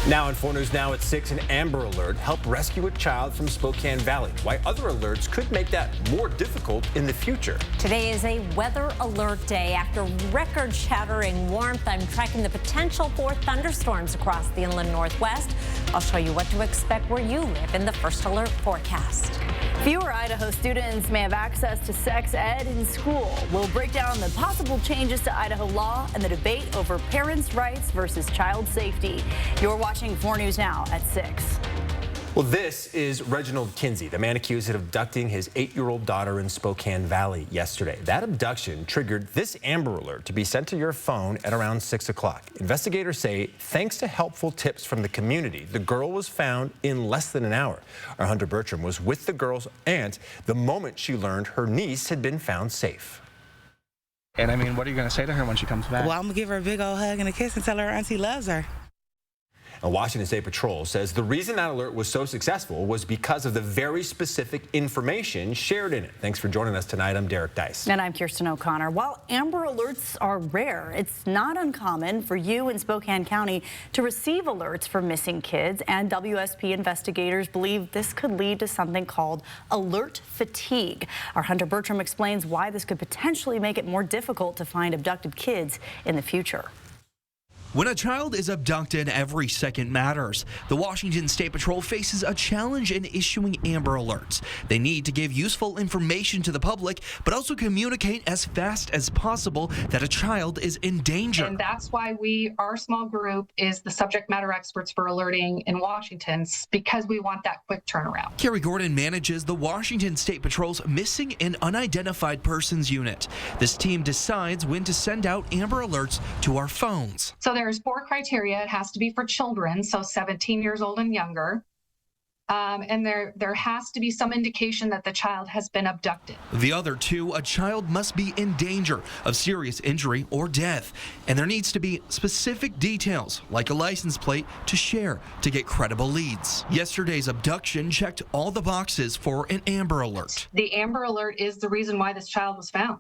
Now on 4 News Now at 6, an Amber Alert helped rescue a child from Spokane Valley. Why other alerts could make that more difficult in the future. Today is a weather alert day. After record-shattering warmth, I'm tracking the potential for thunderstorms across the inland Northwest. I'll show you what to expect where you live in the First Alert forecast. Fewer Idaho students may have access to sex ed in school. We'll break down the possible changes to Idaho law and the debate over parents' rights versus child safety. You're watching 4 News Now at 6. Well, this is Reginald Kinsey, the man accused of abducting his 8-year-old daughter in Spokane Valley yesterday. That abduction triggered this Amber Alert to be sent to your phone at around 6 o'clock. Investigators say thanks to helpful tips from the community, the girl was found in less than an hour. Our Hunter Bertram was with the girl's aunt the moment she learned her niece had been found safe. And I mean, what are you going to say to her when she comes back? Well, I'm going to give her a big old hug and a kiss and tell her auntie loves her. A Washington State Patrol says the reason that alert was so successful was because of the very specific information shared in it. Thanks for joining us tonight. I'm Derek Dice. And I'm Kirsten O'Connor. While Amber Alerts are rare, it's not uncommon for you in Spokane County to receive alerts for missing kids, and WSP investigators believe this could lead to something called alert fatigue. Our Hunter Bertram explains why this could potentially make it more difficult to find abducted kids in the future. When a child is abducted, every second matters. The Washington State Patrol faces a challenge in issuing Amber Alerts. They need to give useful information to the public, but also communicate as fast as possible that a child is in danger. And that's why our small group is the subject matter experts for alerting in Washington, because we want that quick turnaround. Carrie Gordon manages the Washington State Patrol's Missing and Unidentified Persons Unit. This team decides when to send out Amber Alerts to our phones. So there's 4 criteria. It has to be for children, so 17 years old and younger. And there has to be some indication that the child has been abducted. The other 2, a child must be in danger of serious injury or death. And there needs to be specific details, like a license plate, to share to get credible leads. Yesterday's abduction checked all the boxes for an Amber Alert. The Amber Alert is the reason why this child was found.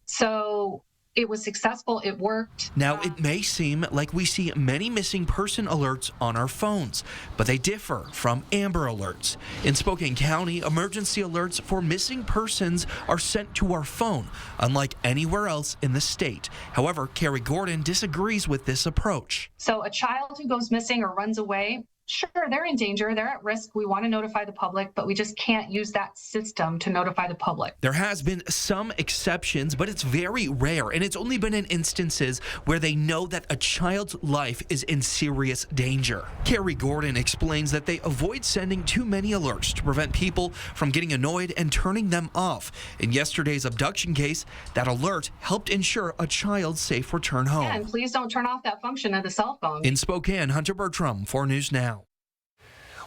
So it was successful. It worked. Now, it may seem like we see many missing person alerts on our phones, but they differ from Amber Alerts. In Spokane County, emergency alerts for missing persons are sent to our phone, unlike anywhere else in the state. However, Carrie Gordon disagrees with this approach. So a child who goes missing or runs away, sure, they're in danger, they're at risk, we want to notify the public, but we just can't use that system to notify the public. There has been some exceptions, but it's very rare, and it's only been in instances where they know that a child's life is in serious danger. Carrie Gordon explains that they avoid sending too many alerts to prevent people from getting annoyed and turning them off. In yesterday's abduction case, that alert helped ensure a child's safe return home. Yeah, and please don't turn off that function of the cell phone. In Spokane, Hunter Bertram, 4 News Now.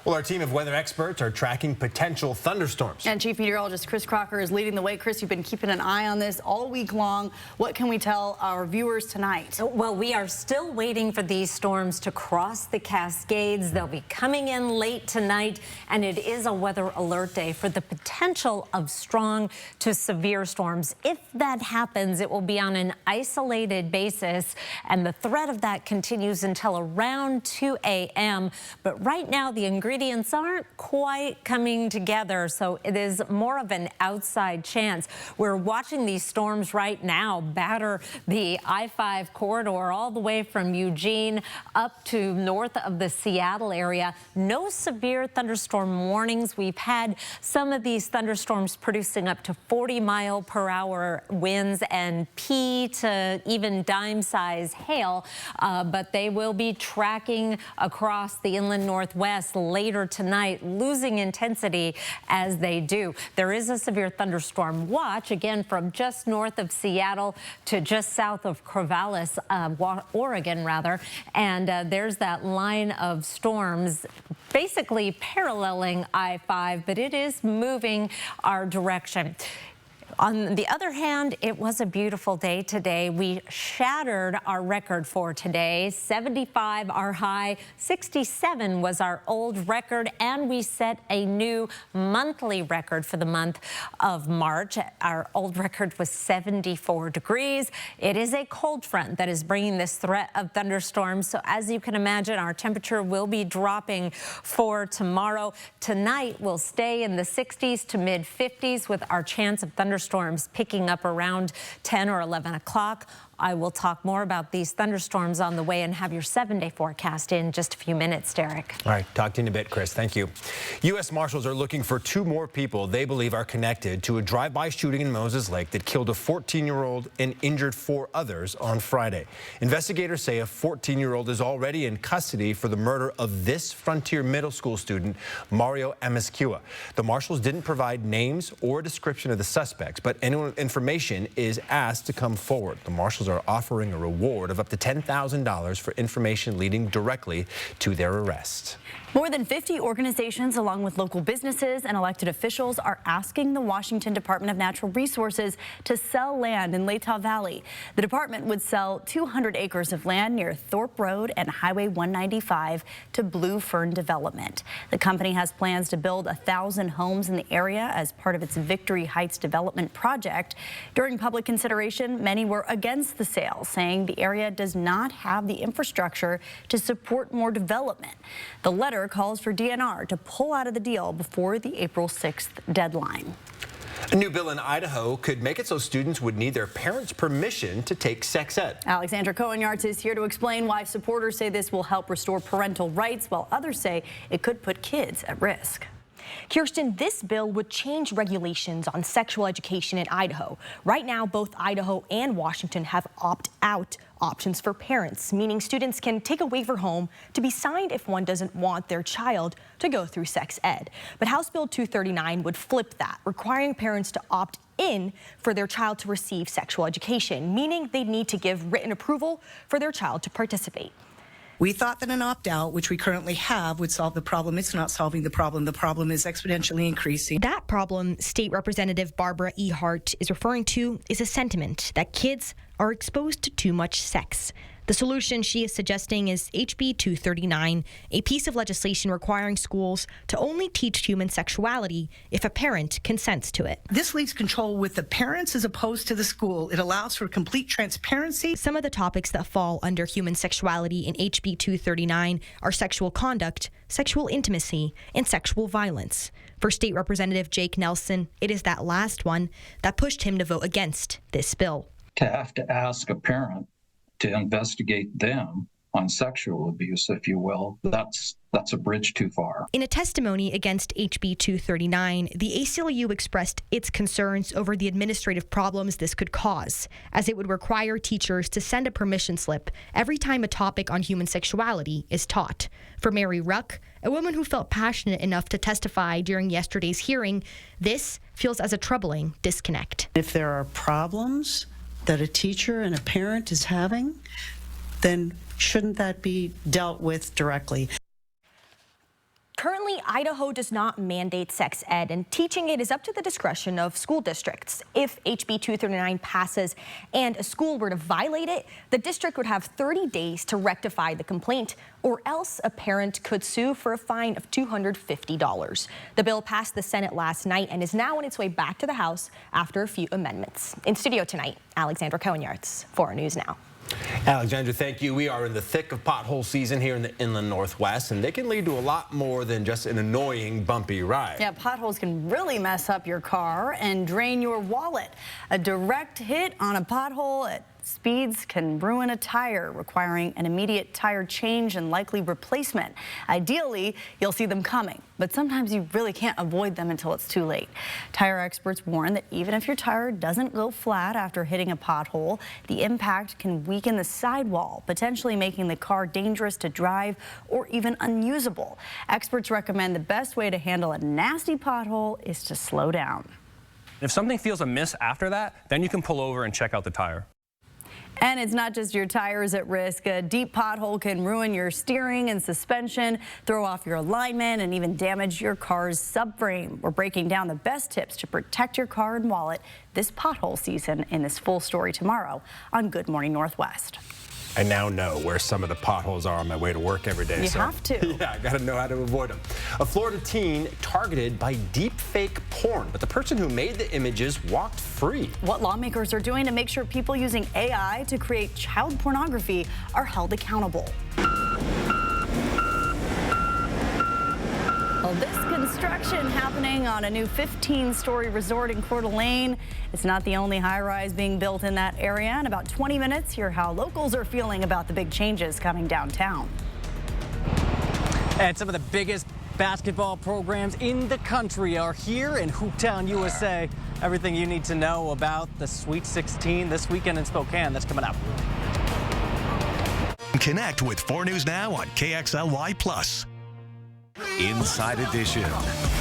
Well, our team of weather experts are tracking potential thunderstorms. And Chief Meteorologist Chris Crocker is leading the way. Chris, you've been keeping an eye on this all week long. What can we tell our viewers tonight? Well, we are still waiting for these storms to cross the Cascades. They'll be coming in late tonight, and it is a weather alert day for the potential of strong to severe storms. If that happens, it will be on an isolated basis, and the threat of that continues until around 2 a.m. But right now, the ingredients aren't quite coming together, so it is more of an outside chance. We're watching these storms right now batter the I-5 corridor all the way from Eugene up to north of the Seattle area. No severe thunderstorm warnings. We've had some of these thunderstorms producing up to 40-mile-per-hour winds and pea to even dime-size hail, but they will be tracking across the inland Northwest later tonight, losing intensity as they do. There is a severe thunderstorm watch, again, from just north of Seattle to just south of Corvallis, Oregon, rather. And there's that line of storms basically paralleling I-5, but it is moving our direction. On the other hand, it was a beautiful day today. We shattered our record for today. 75 our high, 67 was our old record, and we set a new monthly record for the month of March. Our old record was 74 degrees. It is a cold front that is bringing this threat of thunderstorms. So as you can imagine, our temperature will be dropping for tomorrow. Tonight will stay in the 60s to mid 50s with our chance of thunderstorms picking up around 10 or 11 o'clock. I will talk more about these thunderstorms on the way and have your 7-day forecast in just a few minutes, Derek. All right, talk to you in a bit, Chris. Thank you. U.S. Marshals are looking for 2 more people they believe are connected to a drive-by shooting in Moses Lake that killed a 14-year-old and injured 4 others on Friday. Investigators say a 14-year-old is already in custody for the murder of this Frontier Middle School student, Mario Amezcua. The Marshals didn't provide names or a description of the suspects, but any information is asked to come forward. The Marshals are offering a reward of up to $10,000 for information leading directly to their arrest. More than 50 organizations, along with local businesses and elected officials, are asking the Washington Department of Natural Resources to sell land in Latah Valley. The department would sell 200 acres of land near Thorpe Road and Highway 195 to Blue Fern Development. The company has plans to build 1,000 homes in the area as part of its Victory Heights development project. During public consideration, many were against the sale, saying the area does not have the infrastructure to support more development. The letter calls for DNR to pull out of the deal before the April 6th deadline. A new bill in Idaho could make it so students would need their parents' permission to take sex ed. Alexandra Cohen-Yarts is here to explain why supporters say this will help restore parental rights, while others say it could put kids at risk. Kirsten, this bill would change regulations on sexual education in Idaho. Right now, both Idaho and Washington have opt-out options for parents, meaning students can take a waiver home to be signed if one doesn't want their child to go through sex ed. But House Bill 239 would flip that, requiring parents to opt in for their child to receive sexual education, meaning they'd need to give written approval for their child to participate. We thought that an opt-out, which we currently have, would solve the problem. It's not solving the problem. The problem is exponentially increasing. That problem State Representative Barbara E. Hart is referring to is a sentiment that kids are exposed to too much sex. The solution she is suggesting is HB 239, a piece of legislation requiring schools to only teach human sexuality if a parent consents to it. This leaves control with the parents as opposed to the school. It allows for complete transparency. Some of the topics that fall under human sexuality in HB 239 are sexual conduct, sexual intimacy, and sexual violence. For State Representative Jake Nelson, it is that last one that pushed him to vote against this bill. To have to ask a parent to investigate them on sexual abuse, if you will, that's a bridge too far. In a testimony against HB 239, the ACLU expressed its concerns over the administrative problems this could cause, as it would require teachers to send a permission slip every time a topic on human sexuality is taught. For Mary Ruck, a woman who felt passionate enough to testify during yesterday's hearing, this feels as a troubling disconnect. If there are problems that a teacher and a parent is having, then shouldn't that be dealt with directly? Currently, Idaho does not mandate sex ed, and teaching it is up to the discretion of school districts. If HB 239 passes and a school were to violate it, the district would have 30 days to rectify the complaint, or else a parent could sue for a fine of $250. The bill passed the Senate last night and is now on its way back to the House after a few amendments. In studio tonight, Alexandra Cohen-Yarts, 4 News Now. Alexandra, thank you. We are in the thick of pothole season here in the inland Northwest, and they can lead to a lot more than just an annoying, bumpy ride. Yeah, potholes can really mess up your car and drain your wallet. A direct hit on a pothole at speeds can ruin a tire, requiring an immediate tire change and likely replacement. Ideally, you'll see them coming, but sometimes you really can't avoid them until it's too late. Tire experts warn that even if your tire doesn't go flat after hitting a pothole, the impact can weaken the sidewall, potentially making the car dangerous to drive or even unusable. Experts recommend the best way to handle a nasty pothole is to slow down. If something feels amiss after that, then you can pull over and check out the tire. And it's not just your tires at risk. A deep pothole can ruin your steering and suspension, throw off your alignment, and even damage your car's subframe. We're breaking down the best tips to protect your car and wallet this pothole season in this full story tomorrow on Good Morning Northwest. I now know where some of the potholes are on my way to work every day. You have to. Yeah, I got to know how to avoid them. A Florida teen targeted by deep fake porn, but the person who made the images walked free. What lawmakers are doing to make sure people using AI to create child pornography are held accountable. Well, this construction happening on a new 15-story resort in Coeur d'Alene. It's not the only high-rise being built in that area. In about 20 minutes, hear how locals are feeling about the big changes coming downtown. And some of the biggest basketball programs in the country are here in Hooptown, USA. Everything you need to know about the Sweet 16 this weekend in Spokane. That's coming up. Connect with 4 News Now on KXLY+. Inside Edition.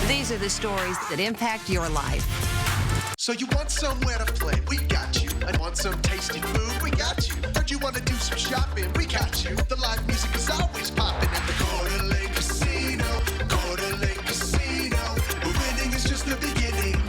These are the stories that impact your life. So you want somewhere to play? We got you. I want some tasty food? We got you. Heard you want to do some shopping? We got you. The live music is always popping at the Coeur d'Alene Casino. Coeur d'Alene Casino. Where winning is just the beginning.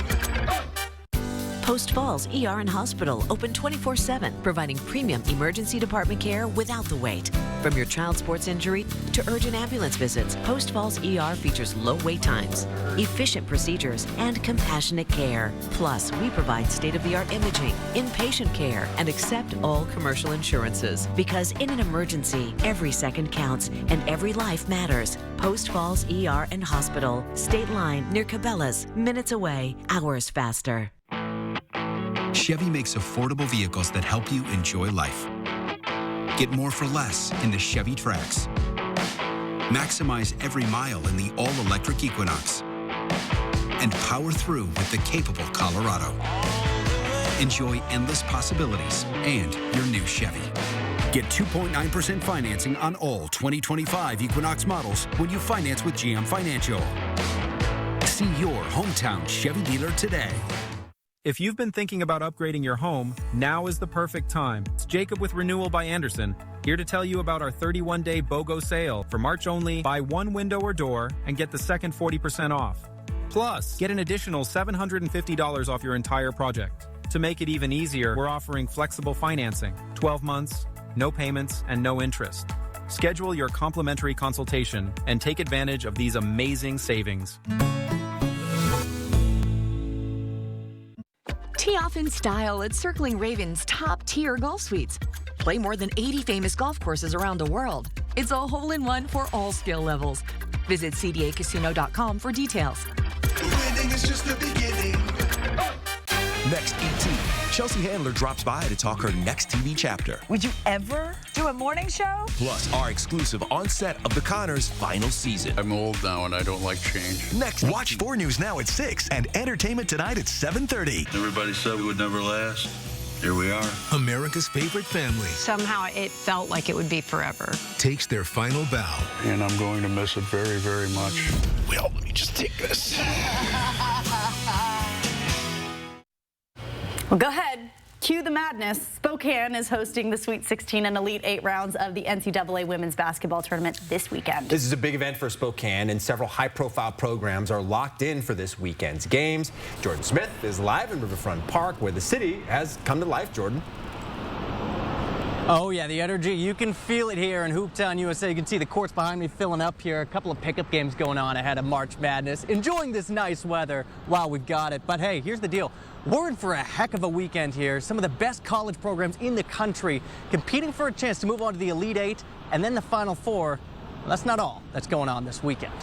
Post Falls ER and Hospital, open 24/7, providing premium emergency department care without the wait. From your child sports injury to urgent ambulance visits, Post Falls ER features low wait times, efficient procedures, and compassionate care. Plus, we provide state-of-the-art imaging, inpatient care, and accept all commercial insurances. Because in an emergency, every second counts and every life matters. Post Falls ER and Hospital, State Line near Cabela's, minutes away, hours faster. Chevy makes affordable vehicles that help you enjoy life. Get more for less in the Chevy Trax. Maximize every mile in the all-electric Equinox. And power through with the capable Colorado. Enjoy endless possibilities and your new Chevy. Get 2.9% financing on all 2025 Equinox models when you finance with GM Financial. See your hometown Chevy dealer today. If you've been thinking about upgrading your home, now is the perfect time. It's Jacob with Renewal by Andersen, here to tell you about our 31-day BOGO sale. For March only, buy one window or door and get the second 40% off. Plus, get an additional $750 off your entire project. To make it even easier, we're offering flexible financing, 12 months, no payments, and no interest. Schedule your complimentary consultation and take advantage of these amazing savings. Tee off in style at Circling Ravens' top-tier golf suites. Play more than 80 famous golf courses around the world. It's a hole-in-one for all skill levels. Visit cdacasino.com for details. Winning is just the beginning. Next ET, Chelsea Handler drops by to talk her next TV chapter. Would you ever do a morning show? Plus, our exclusive on-set of The Conners' final season. I'm old now and I don't like change. Next, watch 4 News Now at 6 and Entertainment Tonight at 7:30. Everybody said we would never last. Here we are. America's favorite family Somehow it felt like it would be forever. takes their final bow. And I'm going to miss it very, very much. Well, let me just take this. Well, go ahead. Cue the madness. Spokane is hosting the Sweet 16 and Elite 8 rounds of the NCAA Women's Basketball Tournament this weekend. This is a big event for Spokane, and several high-profile programs are locked in for this weekend's games. Jordan Smith is live in Riverfront Park, where the city has come to life. Jordan. Oh, yeah, the energy, you can feel it here in Hooptown, USA. You can see the courts behind me filling up here. A couple of pickup games going on ahead of March Madness. Enjoying this nice weather while we've got it. But hey, here's the deal. We're in for a heck of a weekend here. Some of the best college programs in the country competing for a chance to move on to the Elite 8 and then the Final Four. Well, that's not all that's going on this weekend.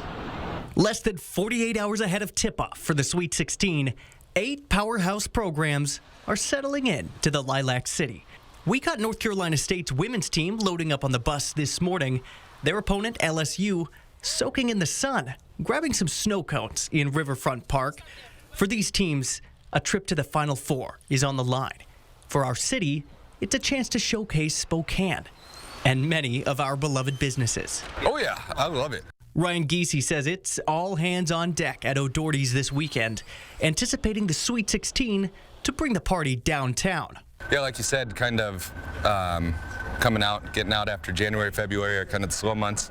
Less than 48 hours ahead of tip-off for the Sweet 16, 8 powerhouse programs are settling in to the Lilac City. We caught North Carolina State's women's team loading up on the bus this morning. Their opponent, LSU, soaking in the sun, grabbing some snow cones in Riverfront Park. For these teams, a trip to the Final Four is on the line. For our city, it's a chance to showcase Spokane and many of our beloved businesses. Oh, yeah, I love it. Ryan Giese says it's all hands on deck at O'Doherty's this weekend, anticipating the Sweet 16 to bring the party downtown. Yeah, like you said, kind of coming out, getting out after January, February are kind of the slow months.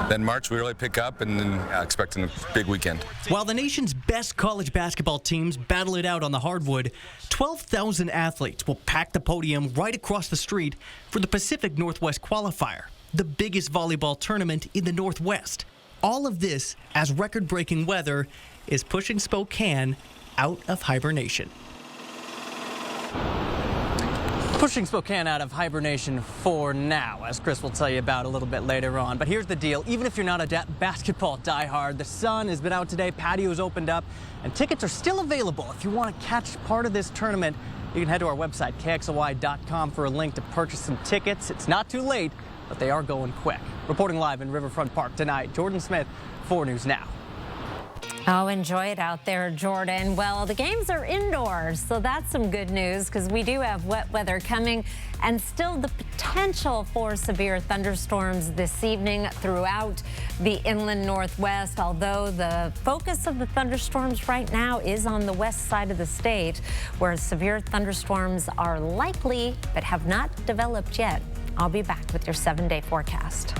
Then March, we really pick up, and then expecting a big weekend. While the nation's best college basketball teams battle it out on the hardwood, 12,000 athletes will pack the podium right across the street for the Pacific Northwest Qualifier, the biggest volleyball tournament in the Northwest. All of this as record-breaking weather is pushing Spokane out of hibernation. Pushing Spokane out of hibernation for now, as Chris will tell you about a little bit later on. But here's the deal. Even if you're not a basketball diehard, the sun has been out today, patios opened up, and tickets are still available. If you want to catch part of this tournament, you can head to our website, KXLY.com, for a link to purchase some tickets. It's not too late, but they are going quick. Reporting live in Riverfront Park tonight, Jordan Smith, 4 News Now. Oh, enjoy it out there, Jordan. Well, the games are indoors, so that's some good news because we do have wet weather coming and still the potential for severe thunderstorms this evening throughout the inland Northwest, although the focus of the thunderstorms right now is on the west side of the state, where severe thunderstorms are likely but have not developed yet. I'll be back with your 7-day forecast.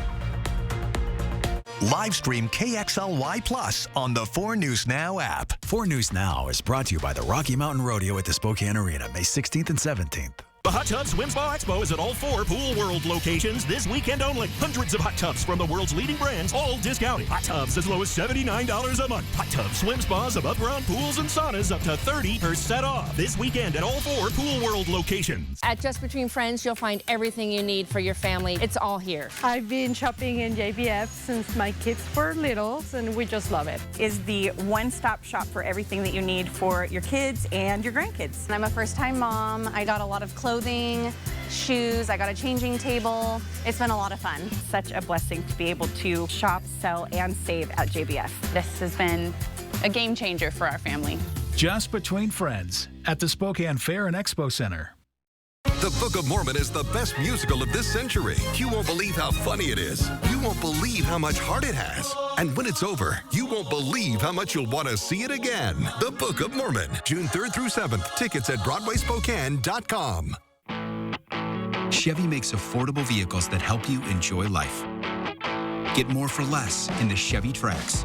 Live stream KXLY Plus on the 4 News Now app. 4 News Now is brought to you by the Rocky Mountain Rodeo at the Spokane Arena, May 16th and 17th. The Hot Tub Swim Spa Expo is at all 4 Pool World locations this weekend only. Hundreds of hot tubs from the world's leading brands, all discounted. Hot tubs as low as $79 a month. Hot tub swim spas, above ground pools, and saunas up to 30% off. This weekend at all 4 Pool World locations. At Just Between Friends, you'll find everything you need for your family. It's all here. I've been shopping in JBF since my kids were little, and we just love it. Is the one-stop shop for everything that you need for your kids and your grandkids. I'm a first-time mom. I got a lot of clothing, shoes, I got a changing table. It's been a lot of fun. Such a blessing to be able to shop, sell, and save at JBF. This has been a game changer for our family. Just Between Friends at the Spokane Fair and Expo Center. The Book of Mormon is the best musical of this century. You won't believe how funny it is. You won't believe how much heart it has. And when it's over, you won't believe how much you'll want to see it again. The Book of Mormon, June 3rd through 7th. Tickets at BroadwaySpokane.com. Chevy makes affordable vehicles that help you enjoy life. Get more for less in the Chevy Trax.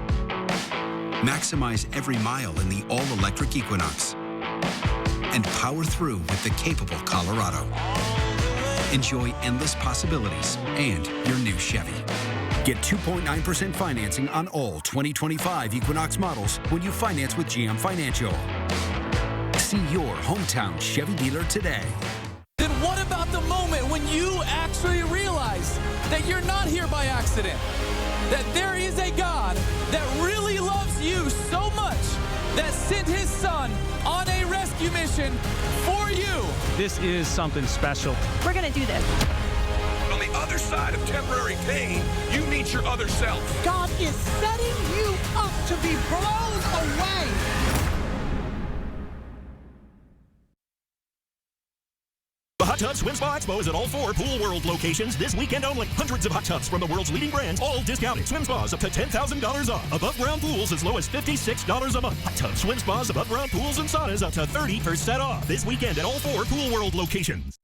Maximize every mile in the all-electric Equinox. And power through with the capable Colorado. Enjoy endless possibilities and your new Chevy. Get 2.9% financing on all 2025 Equinox models when you finance with GM Financial. See your hometown Chevy dealer today. Then what about the moment when you actually realize that you're not here by accident? That there is a God that really loves you so much that sent his son on a rescue mission for you. This is something special. We're gonna do this. On the other side of temporary pain, you meet your other self. God is setting you up to be blown away. The Hot Tub Swim Spa Expo is at all 4 Pool World locations this weekend only. Hundreds of hot tubs from the world's leading brands, all discounted. Swim spas up to $10,000 off. Above ground pools as low as $56 a month. Hot tub swim spas, above ground pools, and saunas up to 30% off. This weekend at all 4 Pool World locations.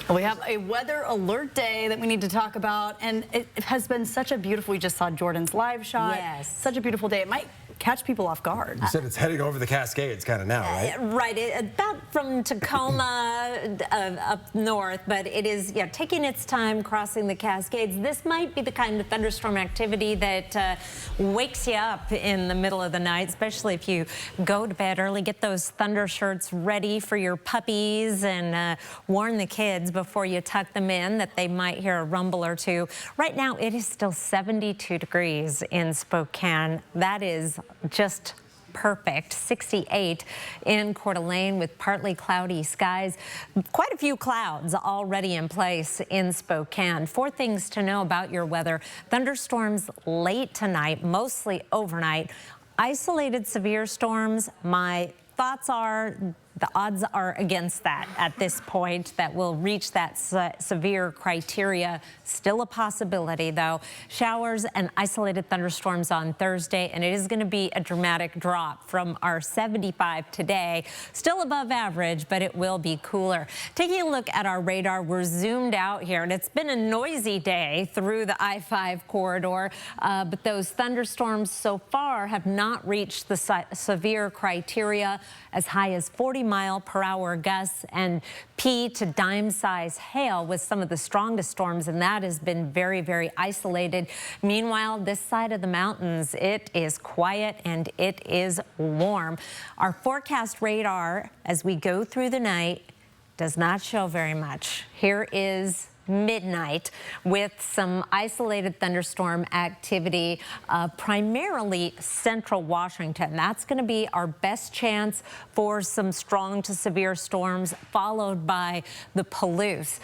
We have a weather alert day that we need to talk about, and it has been such a beautiful, we just saw Jordan's live shot. Yes. Such a beautiful day. It might catch people off guard. You said it's heading over the Cascades kind of now, right? Right, about from Tacoma up north, but it is taking its time crossing the Cascades. This might be the kind of thunderstorm activity that wakes you up in the middle of the night, especially if you go to bed early. Get those thunder shirts ready for your puppies and warn the kids before you tuck them in that they might hear a rumble or two. Right now, it is still 72 degrees in Spokane. That is just perfect. 68 in Coeur d'Alene with partly cloudy skies. Quite a few clouds already in place in Spokane. 4 things to know about your weather. Thunderstorms late tonight, mostly overnight. Isolated severe storms. My thoughts are the odds are against that at this point, that we'll reach that severe criteria. Still a possibility, though. Showers and isolated thunderstorms on Thursday, and it is going to be a dramatic drop from our 75 today. Still above average, but it will be cooler. Taking a look at our radar, we're zoomed out here, and it's been a noisy day through the I-5 corridor, but those thunderstorms so far have not reached the severe criteria, as high as 40-mile-per-hour gusts and pea to dime-size hail with some of the strongest storms, and that has been very, very isolated. Meanwhile, this side of the mountains, it is quiet and it is warm. Our forecast radar, as we go through the night, does not show very much. Here is midnight with some isolated thunderstorm activity, primarily central Washington. That's going to be our best chance for some strong to severe storms, followed by the Palouse.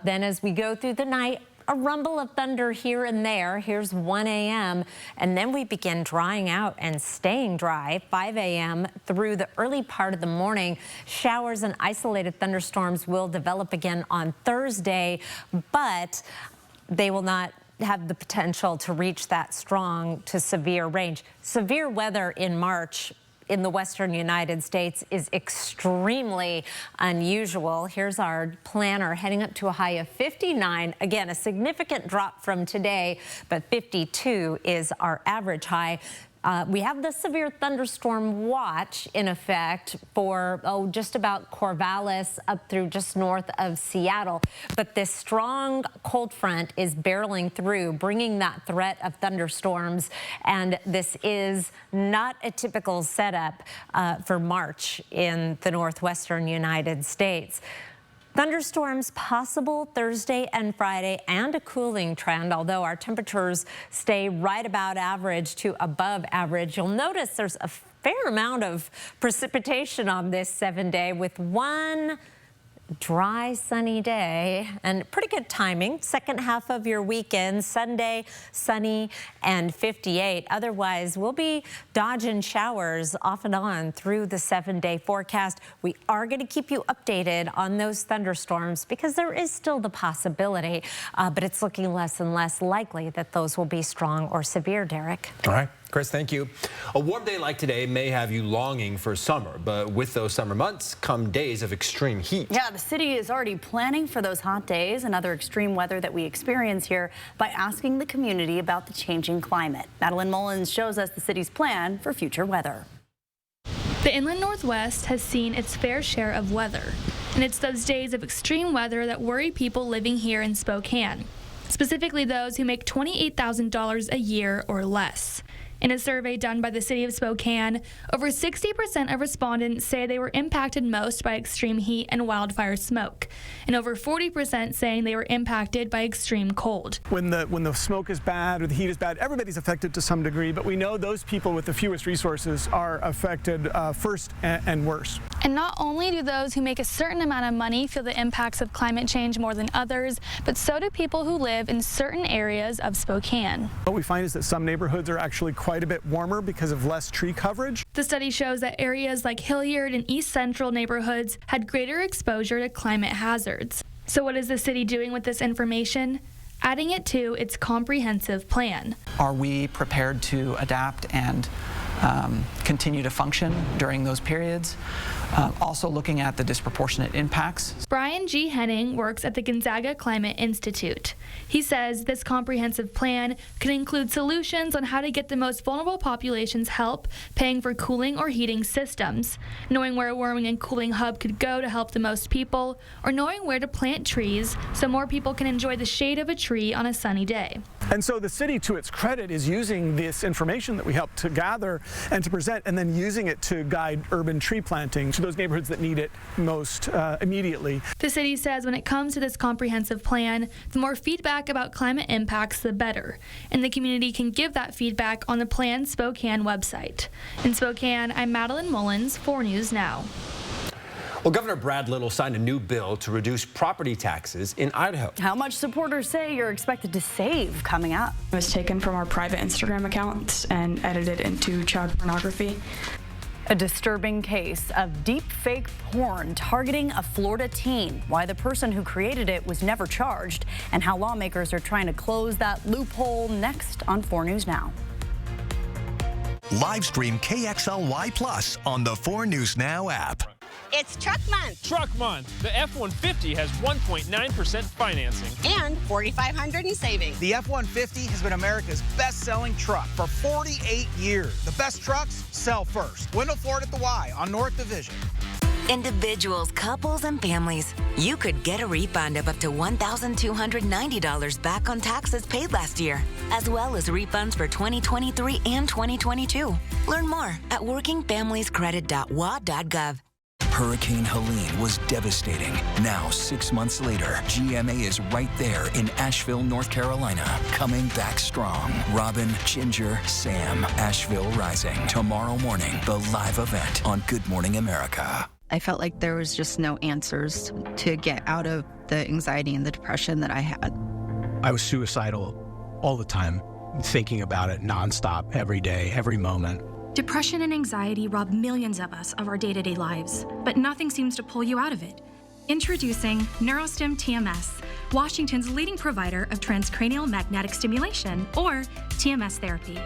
Then as we go through the night, a rumble of thunder here and there. Here's 1 a.m. and then we begin drying out and staying dry 5 a.m. through the early part of the morning. Showers and isolated thunderstorms will develop again on Thursday, but they will not have the potential to reach that strong to severe range. Severe weather in March in the western United States is extremely unusual. Here's our planner heading up to a high of 59. Again, a significant drop from today, but 52 is our average high. We have the severe thunderstorm watch in effect for, just about Corvallis up through just north of Seattle. But this strong cold front is barreling through, bringing that threat of thunderstorms. And this is not a typical setup for March in the northwestern United States. Thunderstorms possible Thursday and Friday, and a cooling trend, although our temperatures stay right about average to above average. You'll notice there's a fair amount of precipitation on this 7-day, with one dry, sunny day and pretty good timing. Second half of your weekend, Sunday, sunny and 58. Otherwise, we'll be dodging showers off and on through the 7-day forecast. We are going to keep you updated on those thunderstorms because there is still the possibility, but it's looking less and less likely that those will be strong or severe, Derek. All right. Chris, thank you. A warm day like today may have you longing for summer, but with those summer months come days of extreme heat. Yeah, the city is already planning for those hot days and other extreme weather that we experience here by asking the community about the changing climate. Madeline Mullins shows us the city's plan for future weather. The inland Northwest has seen its fair share of weather, and it's those days of extreme weather that worry people living here in Spokane, specifically those who make $28,000 a year or less. In a survey done by the city of Spokane, over 60% of respondents say they were impacted most by extreme heat and wildfire smoke, and over 40% saying they were impacted by extreme cold. When the smoke is bad or the heat is bad, everybody's affected to some degree, but we know those people with the fewest resources are affected first and worse. And not only do those who make a certain amount of money feel the impacts of climate change more than others, but so do people who live in certain areas of Spokane. What we find is that some neighborhoods are actually quite a bit warmer because of less tree coverage. The study shows that areas like Hilliard and East Central neighborhoods had greater exposure to climate hazards. So what is the city doing with this information? Adding it to its comprehensive plan. Are we prepared to adapt and continue to function during those periods? Also looking at the disproportionate impacts. Brian G. Henning works at the Gonzaga Climate Institute. He says this comprehensive plan can include solutions on how to get the most vulnerable populations help, paying for cooling or heating systems, knowing where a warming and cooling hub could go to help the most people, or knowing where to plant trees so more people can enjoy the shade of a tree on a sunny day. And so the city, to its credit, is using this information that we helped to gather and to present, and then using it to guide urban tree planting to those neighborhoods that need it most immediately. The city says when it comes to this comprehensive plan, the more feedback about climate impacts, the better. And the community can give that feedback on the Plan Spokane website. In Spokane, I'm Madeline Mullins, 4 News Now. Well, Governor Brad Little signed a new bill to reduce property taxes in Idaho. How much supporters say you're expected to save coming up? It was taken from our private Instagram accounts and edited into child pornography. A disturbing case of deep fake porn targeting a Florida teen. Why the person who created it was never charged, and how lawmakers are trying to close that loophole, next on 4 News Now. Live stream KXLY Plus on the 4 News Now app. It's Truck Month. Truck Month. The F-150 has 1.9% financing. And $4,500 in savings. The F-150 has been America's best-selling truck for 48 years. The best trucks sell first. Wendell Ford at the Y on North Division. Individuals, couples, and families. You could get a refund of up to $1,290 back on taxes paid last year, as well as refunds for 2023 and 2022. Learn more at workingfamiliescredit.wa.gov. Hurricane Helene was devastating. Now, 6 months later, GMA is right there in Asheville, North Carolina, coming back strong. Robin, Ginger, Sam, Asheville Rising. Tomorrow morning, the live event on Good Morning America. I felt like there was just no answers to get out of the anxiety and the depression that I had. I was suicidal all the time, thinking about it nonstop, every day, every moment. Depression and anxiety rob millions of us of our day-to-day lives, but nothing seems to pull you out of it. Introducing NeuroStim TMS, Washington's leading provider of transcranial magnetic stimulation, or TMS therapy.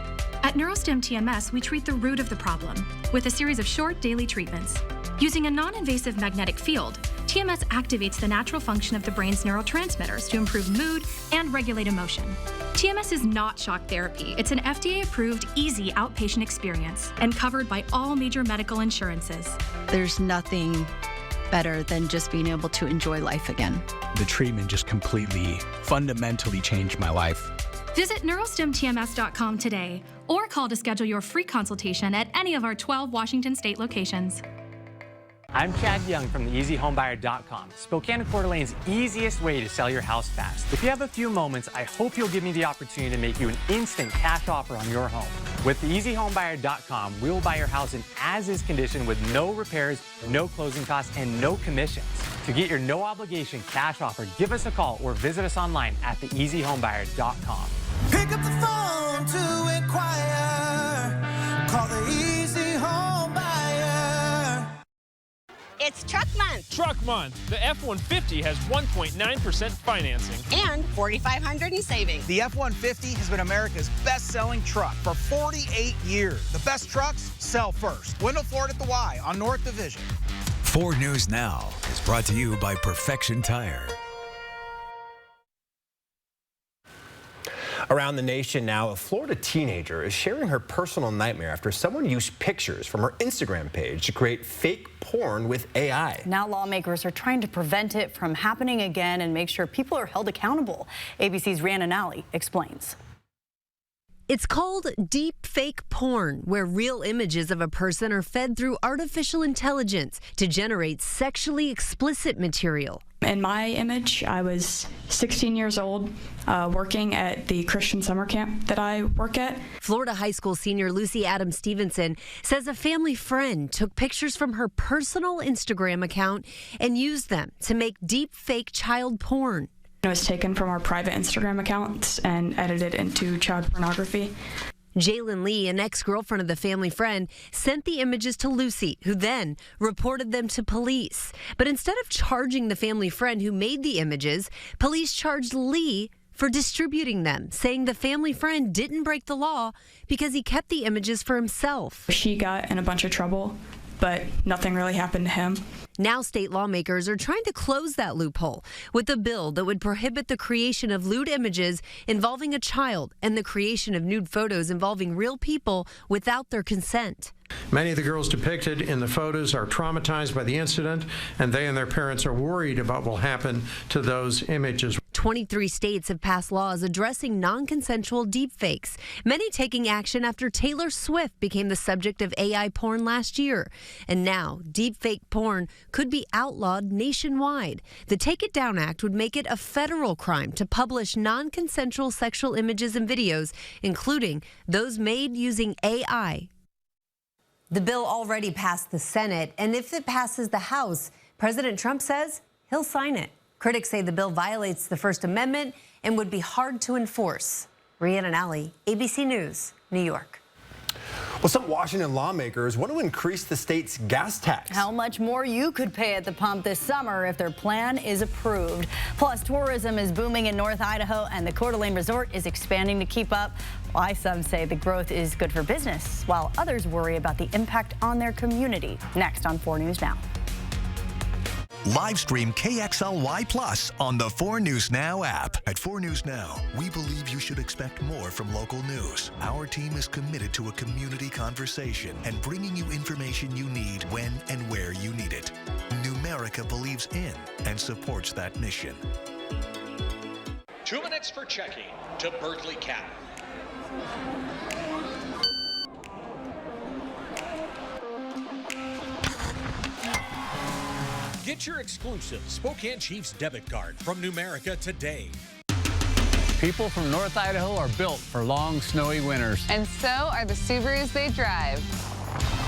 At NeuroStim TMS, we treat the root of the problem with a series of short daily treatments. Using a non-invasive magnetic field, TMS activates the natural function of the brain's neurotransmitters to improve mood and regulate emotion. TMS is not shock therapy. It's an FDA-approved, easy outpatient experience and covered by all major medical insurances. There's nothing better than just being able to enjoy life again. The treatment just completely, fundamentally changed my life. Visit neurostimtms.com today or call to schedule your free consultation at any of our 12 Washington state locations. I'm Chad Young from the EasyHomebuyer.com, Spokane and Coeur d'Alene's easiest way to sell your house fast. If you have a few moments, I hope you'll give me the opportunity to make you an instant cash offer on your home. With the EasyHomebuyer.com, we will buy your house in as-is condition with no repairs, no closing costs, and no commissions. To get your no-obligation cash offer, give us a call or visit us online at theeasyhomebuyer.com. Pick up the phone to inquire. Call the Easy Home Buyer. It's Truck Month. Truck Month. The F-150 has 1.9% financing. And $4,500 in savings. The F-150 has been America's best-selling truck for 48 years. The best trucks sell first. Wendell Ford at the Y on North Division. 4 News Now is brought to you by Perfection Tire. Around the nation now, a Florida teenager is sharing her personal nightmare after someone used pictures from her Instagram page to create fake porn with AI. Now lawmakers are trying to prevent it from happening again and make sure people are held accountable. ABC's Rhiannon Nally explains. It's called deep fake porn, where real images of a person are fed through artificial intelligence to generate sexually explicit material. In my image, I was 16 years old, working at the Christian summer camp that I work at. Florida high school senior Lucy Adams Stevenson says a family friend took pictures from her personal Instagram account and used them to make deep fake child porn. It was taken from our private Instagram accounts and edited into child pornography. Jalen Lee, an ex-girlfriend of the family friend, sent the images to Lucy, who then reported them to police. But instead of charging the family friend who made the images, police charged Lee for distributing them, saying the family friend didn't break the law because he kept the images for himself. She got in a bunch of trouble, but nothing really happened to him. Now state lawmakers are trying to close that loophole with a bill that would prohibit the creation of lewd images involving a child and the creation of nude photos involving real people without their consent. Many of the girls depicted in the photos are traumatized by the incident, and they and their parents are worried about what will happen to those images. 23 states have passed laws addressing non-consensual deepfakes, many taking action after Taylor Swift became the subject of AI porn last year. And now, deepfake porn could be outlawed nationwide. The Take It Down Act would make it a federal crime to publish non-consensual sexual images and videos, including those made using AI. The bill already passed the Senate, and if it passes the House, President Trump says he'll sign it. Critics say the bill violates the First Amendment and would be hard to enforce. Rhiannon Nally, ABC News, New York. Well, some Washington lawmakers want to increase the state's gas tax. How much more you could pay at the pump this summer if their plan is approved. Plus, tourism is booming in North Idaho, and the Coeur d'Alene Resort is expanding to keep up. Why some say the growth is good for business, while others worry about the impact on their community. Next on 4 News Now. Live stream KXLY Plus on the 4 News Now app. At 4 News Now, we believe you should expect more from local news. Our team is committed to a community conversation and bringing you information you need when and where you need it. Numerica believes in and supports that mission. 2 minutes for checking to Berkeley County. Get your exclusive Spokane Chiefs debit card from Numerica today. People from North Idaho are built for long, snowy winters. And so are the Subarus they drive.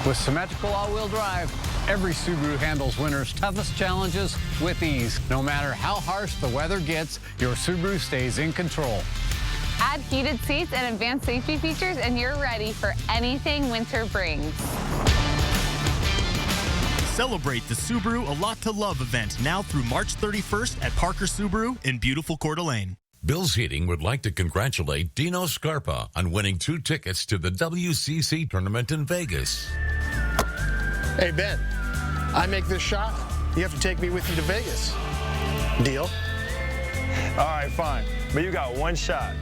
With symmetrical all-wheel drive, every Subaru handles winter's toughest challenges with ease. No matter how harsh the weather gets, your Subaru stays in control. Add heated seats and advanced safety features, and you're ready for anything winter brings. Celebrate the Subaru A Lot to Love event now through March 31st at Parker Subaru in beautiful Coeur d'Alene. Bill's Heating would like to congratulate Dino Scarpa on winning 2 tickets to the WCC tournament in Vegas. Hey, Ben, I make this shot, you have to take me with you to Vegas. Deal? All right, fine. But you got 1 shot.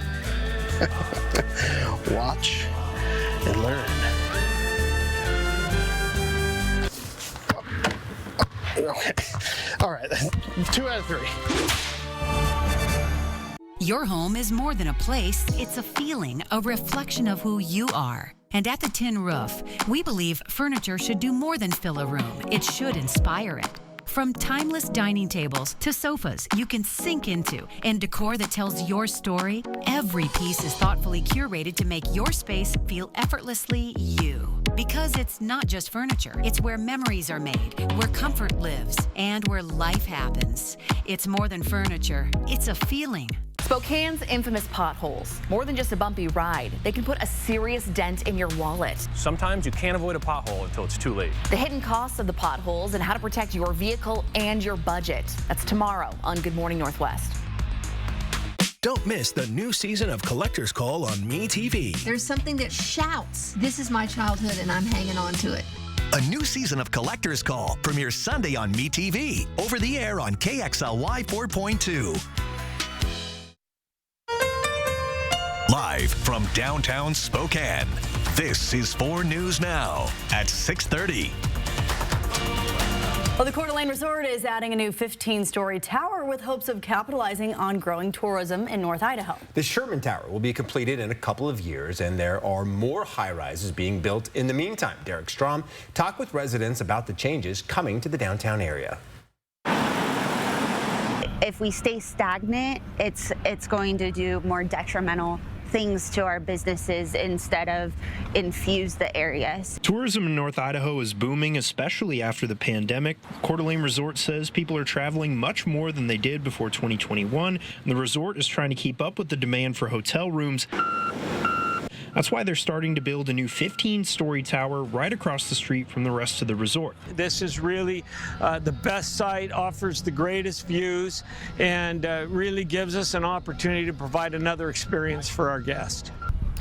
Watch and learn. Okay. All right, 2 out of 3. Your home is more than a place, it's a feeling, a reflection of who you are. And at the Tin Roof, we believe furniture should do more than fill a room. It should inspire it. From timeless dining tables to sofas you can sink into and decor that tells your story, every piece is thoughtfully curated to make your space feel effortlessly you. Because it's not just furniture, it's where memories are made, where comfort lives, and where life happens. It's more than furniture, it's a feeling. Spokane's infamous potholes. More than just a bumpy ride, they can put a serious dent in your wallet. Sometimes you can't avoid a pothole until it's too late. The hidden costs of the potholes and how to protect your vehicle and your budget. That's tomorrow on Good Morning Northwest. Don't miss the new season of Collector's Call on MeTV. There's something that shouts, "This is my childhood and I'm hanging on to it." A new season of Collector's Call premieres Sunday on MeTV, over the air on KXLY 4.2. Live from downtown Spokane, this is 4 News Now at 6:30. Well, the Coeur d'Alene Resort is adding a new 15-story tower with hopes of capitalizing on growing tourism in North Idaho. The Sherman Tower will be completed in a couple of years, and there are more high-rises being built in the meantime. Derek Strom talked with residents about the changes coming to the downtown area. If we stay stagnant, it's going to do more detrimental things to our businesses instead of infuse the areas. Tourism in North Idaho is booming, especially after the pandemic. Coeur d'Alene Resort says people are traveling much more than they did before 2021, and the resort is trying to keep up with the demand for hotel rooms. That's why they're starting to build a new 15-story tower right across the street from the rest of the resort. This is really the best site, offers the greatest views, and really gives us an opportunity to provide another experience for our guests.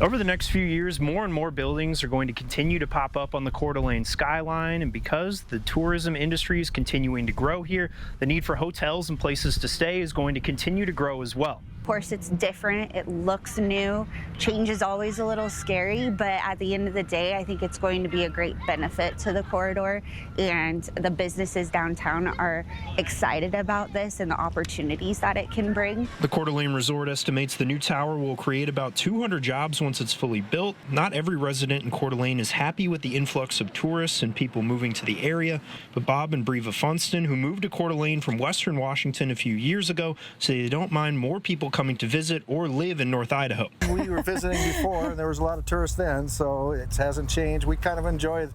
Over the next few years, more and more buildings are going to continue to pop up on the Coeur d'Alene skyline, and because the tourism industry is continuing to grow here, the need for hotels and places to stay is going to continue to grow as well. Of course, it's different, it looks new, change is always a little scary, but at the end of the day, I think it's going to be a great benefit to the corridor, and the businesses downtown are excited about this and the opportunities that it can bring. The Coeur d'Alene Resort estimates the new tower will create about 200 jobs once it's fully built. Not every resident in Coeur d'Alene is happy with the influx of tourists and people moving to the area, but Bob and Breva Funston, who moved to Coeur d'Alene from Western Washington a few years ago, say they don't mind more people coming to visit or live in North Idaho. We were visiting before, and there was a lot of tourists then, so it hasn't changed. We kind of enjoy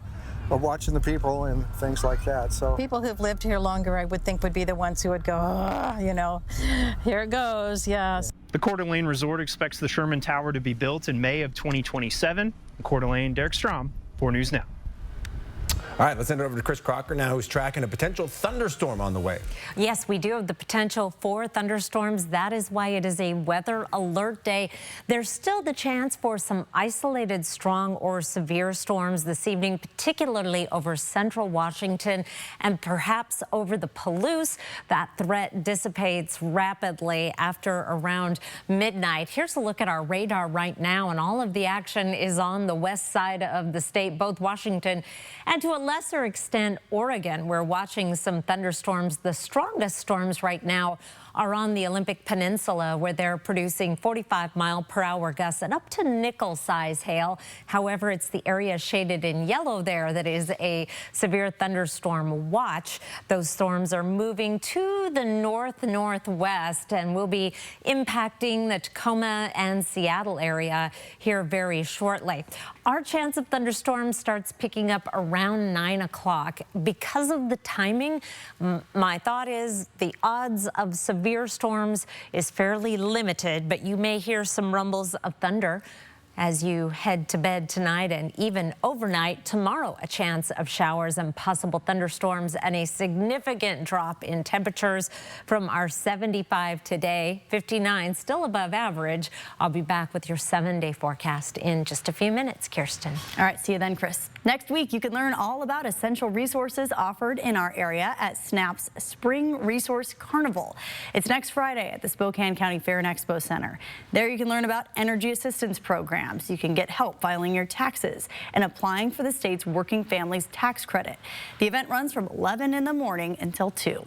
watching the people and things like that. So people who've lived here longer, I would think, would be the ones who would go, oh, you know, here it goes, yes. The Coeur d'Alene Resort expects the Sherman Tower to be built in May of 2027. In Coeur d'Alene, Derek Strom, 4 News Now. All right, let's send it over to Chris Crocker now, who's tracking a potential thunderstorm on the way. Yes, we do have the potential for thunderstorms. That is why it is a weather alert day. There's still the chance for some isolated strong or severe storms this evening, particularly over central Washington and perhaps over the Palouse. That threat dissipates rapidly after around midnight. Here's a look at our radar right now, and all of the action is on the west side of the state, both Washington and to a lesser extent Oregon. We're watching some thunderstorms. The strongest storms right now are on the Olympic Peninsula, where they're producing 45-mile-per-hour gusts and up to nickel-size hail. However, it's the area shaded in yellow there that is a severe thunderstorm watch. Those storms are moving to the north-northwest and will be impacting the Tacoma and Seattle area here very shortly. Our chance of thunderstorms starts picking up around 9 o'clock. Because of the timing, my thought is the odds of severe storms is fairly limited, but you may hear some rumbles of thunder as you head to bed tonight and even overnight. Tomorrow, a chance of showers and possible thunderstorms and a significant drop in temperatures from our 75 today, 59, still above average. I'll be back with your 7-day forecast in just a few minutes, Kirsten. All right, see you then, Chris. Next week, you can learn all about essential resources offered in our area at SNAP's Spring Resource Carnival. It's next Friday at the Spokane County Fair and Expo Center. There you can learn about energy assistance programs. You can get help filing your taxes and applying for the state's Working Families Tax Credit. The event runs from 11 in the morning until 2.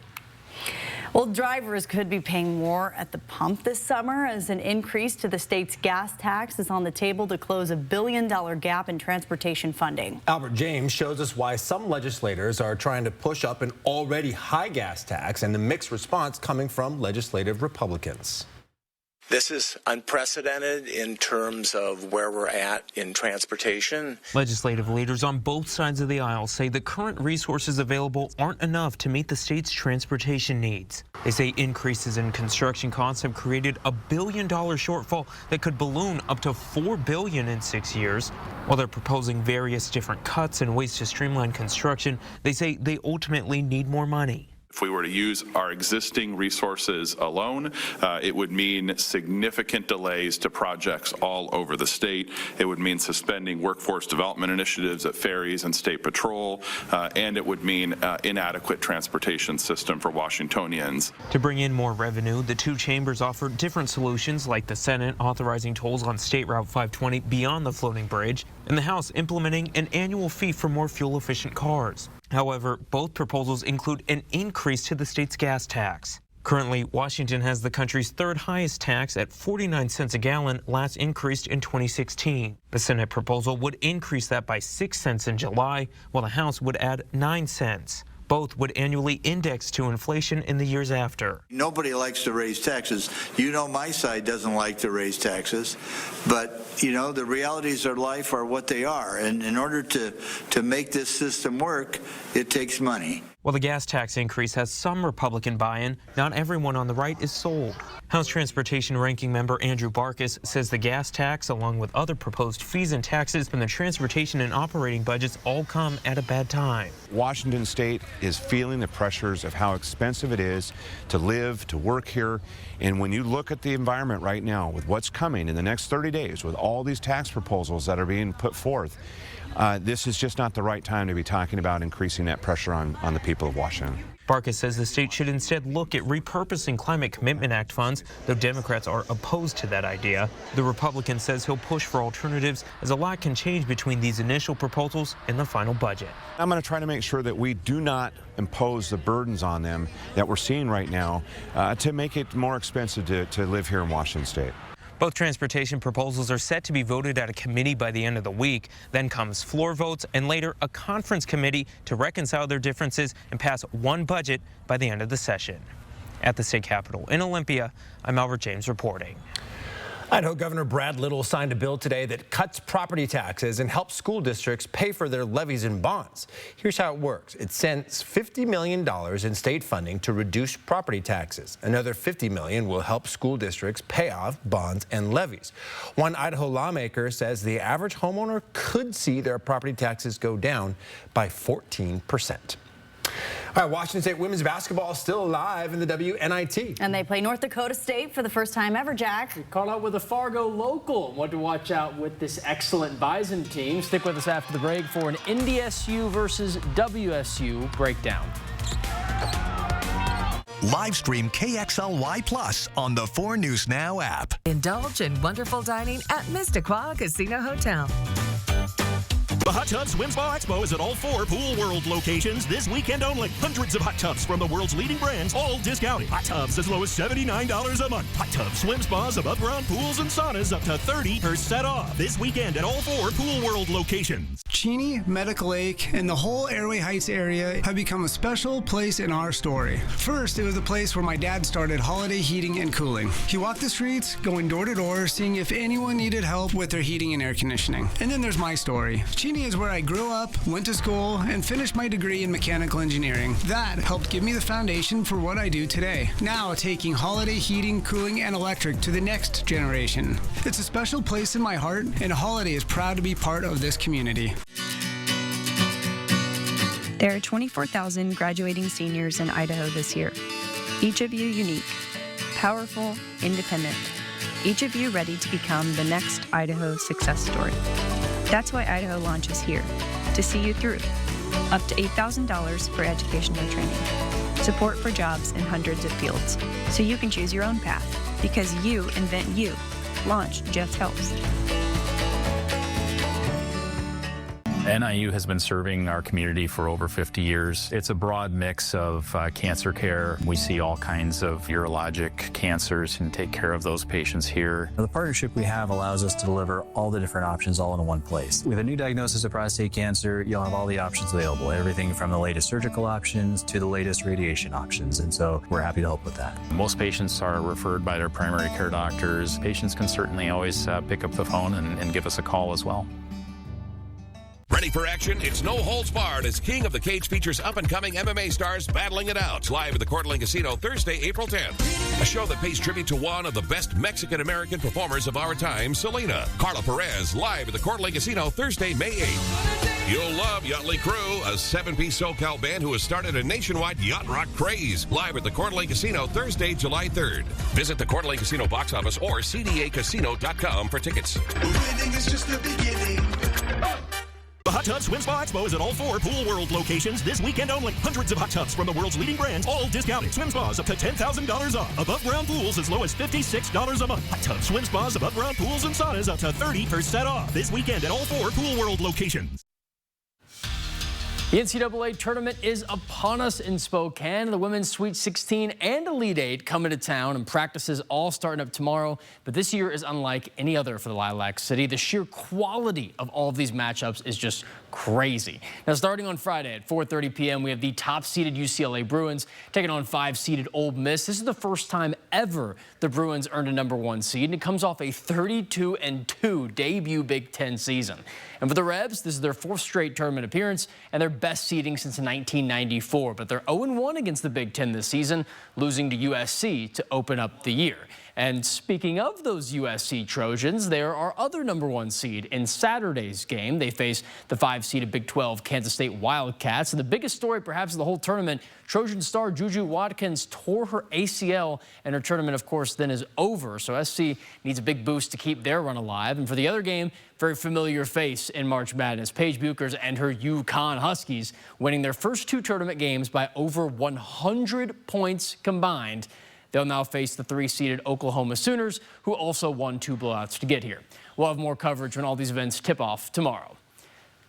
Well, drivers could be paying more at the pump this summer as an increase to the state's gas tax is on the table to close $1 billion gap in transportation funding. Albert James shows us why some legislators are trying to push up an already high gas tax and the mixed response coming from legislative Republicans. This is unprecedented in terms of where we're at in transportation. Legislative leaders on both sides of the aisle say the current resources available aren't enough to meet the state's transportation needs. They say increases in construction costs have created a $1 billion shortfall that could balloon up to $4 billion in 6 years. While they're proposing various different cuts and ways to streamline construction, they say they ultimately need more money. If we were to use our existing resources alone, it would mean significant delays to projects all over the state. It would mean suspending workforce development initiatives at ferries and state patrol, and it would mean inadequate transportation system for Washingtonians. To bring in more revenue, the two chambers offer different solutions, like the Senate authorizing tolls on State Route 520 beyond the floating bridge, and the House implementing an annual fee for more fuel-efficient cars. However, both proposals include an increase to the state's gas tax. Currently, Washington has the country's third highest tax at 49 cents a gallon, last increased in 2016. The Senate proposal would increase that by 6 cents in July, while the House would add 9 cents. Both would annually index to inflation in the years after. Nobody likes to raise taxes. You know, my side doesn't like to raise taxes, but you know, the realities of life are what they are. And in order to make this system work, it takes money. While the gas tax increase has some Republican buy-in, not everyone on the right is sold. House Transportation Ranking Member Andrew Barkas says the gas tax, along with other proposed fees and taxes from the transportation and operating budgets, all come at a bad time. Washington State is feeling the pressures of how expensive it is to live, to work here. And when you look at the environment right now with what's coming in the next 30 days, with all these tax proposals that are being put forth, this is just not the right time to be talking about increasing that pressure on the people of Washington. Barkas says the state should instead look at repurposing Climate Commitment Act funds, though Democrats are opposed to that idea. The Republican says he'll push for alternatives, as a lot can change between these initial proposals and the final budget. I'm going to try to make sure that we do not impose the burdens on them that we're seeing right now to make it more expensive to live here in Washington State. Both transportation proposals are set to be voted at a committee by the end of the week. Then comes floor votes and later a conference committee to reconcile their differences and pass one budget by the end of the session. At the state capitol in Olympia, I'm Albert James reporting. Idaho Governor Brad Little signed a bill today that cuts property taxes and helps school districts pay for their levies and bonds. Here's how it works. It sends $50 million in state funding to reduce property taxes. Another $50 million will help school districts pay off bonds and levies. One Idaho lawmaker says the average homeowner could see their property taxes go down by 14%. All right, Washington State women's basketball is still alive in the WNIT. And they play North Dakota State for the first time ever, Jack. We caught up with a Fargo local. What to watch out with this excellent Bison team. Stick with us after the break for an NDSU versus WSU breakdown. Live stream KXLY Plus on the 4 News Now app. Indulge in wonderful dining at Mistaqua Casino Hotel. The Hot Tub Swim Spa Expo is at all 4 Pool World locations this weekend only. Hundreds of hot tubs from the world's leading brands, all discounted. Hot tubs as low as $79 a month. Hot tubs, swim spas, above ground pools, and saunas up to 30% off. This weekend at all 4 Pool World locations. Cheney, Medical Lake, and the whole Airway Heights area have become a special place in our story. First, it was the place where my dad started Holiday Heating and Cooling. He walked the streets, going door to door, seeing if anyone needed help with their heating and air conditioning. And then there's my story. Cheney is where I grew up, went to school, and finished my degree in mechanical engineering. That helped give me the foundation for what I do today. Now taking Holiday Heating, Cooling, and Electric to the next generation. It's a special place in my heart, and Holiday is proud to be part of this community. There are 24,000 graduating seniors in Idaho this year. Each of you unique, powerful, independent. Each of you ready to become the next Idaho success story. That's why Idaho launches here, to see you through. Up to $8,000 for educational training. Support for jobs in hundreds of fields, so you can choose your own path. Because you invent you. Launch just helps. NIU has been serving our community for over 50 years. It's a broad mix of cancer care. We see all kinds of urologic cancers and take care of those patients here. The partnership we have allows us to deliver all the different options all in one place. With a new diagnosis of prostate cancer, you'll have all the options available, everything from the latest surgical options to the latest radiation options, and so we're happy to help with that. Most patients are referred by their primary care doctors. Patients can certainly always pick up the phone and give us a call as well. Ready for action? It's No Holds Barred as King of the Cage features up-and-coming MMA stars battling it out. Live at the Coeur d'Alene Casino Thursday, April 10th. A show that pays tribute to one of the best Mexican-American performers of our time, Selena. Carla Perez, live at the Coeur d'Alene Casino Thursday, May 8th. You'll love Yachtly Crew, a 7-piece SoCal band who has started a nationwide yacht rock craze. Live at the Coeur d'Alene Casino Thursday, July 3rd. Visit the Coeur d'Alene Casino box office or cdacasino.com for tickets. Winning is just the beginning. The Hot Tub Swim Spa Expo is at all 4 Pool World locations this weekend only. Hundreds of hot tubs from the world's leading brands, all discounted. Swim spas up to $10,000 off. Above ground pools as low as $56 a month. Hot tub, swim spas, above ground pools, and saunas up to 30% off. This weekend at all 4 Pool World locations. The NCAA tournament is upon us in Spokane. The women's Sweet 16 and Elite 8 coming to town, and practices all starting up tomorrow. But this year is unlike any other for the Lilac City. The sheer quality of all of these matchups is just crazy. Now, starting on Friday at 4:30 p.m., we have the top-seeded UCLA Bruins taking on 5-seeded Ole Miss. This is the first time ever the Bruins earned a #1 seed, and it comes off a 32-2 debut Big Ten season. And for the Rebs, this is their 4th straight tournament appearance and their best seeding since 1994. But they're 0-1 against the Big Ten this season, losing to USC to open up the year. And speaking of those USC Trojans, there are other #1 seed in Saturday's game. They face the 5-seeded Big 12 Kansas State Wildcats. And the biggest story perhaps of the whole tournament, Trojan star Juju Watkins tore her ACL, and her tournament, of course, then is over. So SC needs a big boost to keep their run alive. And for the other game, very familiar face in March Madness, Paige Buchers and her UConn Huskies winning their first 2 tournament games by over 100 points combined. They'll now face the 3-seeded Oklahoma Sooners, who also won 2 blowouts to get here. We'll have more coverage when all these events tip off tomorrow.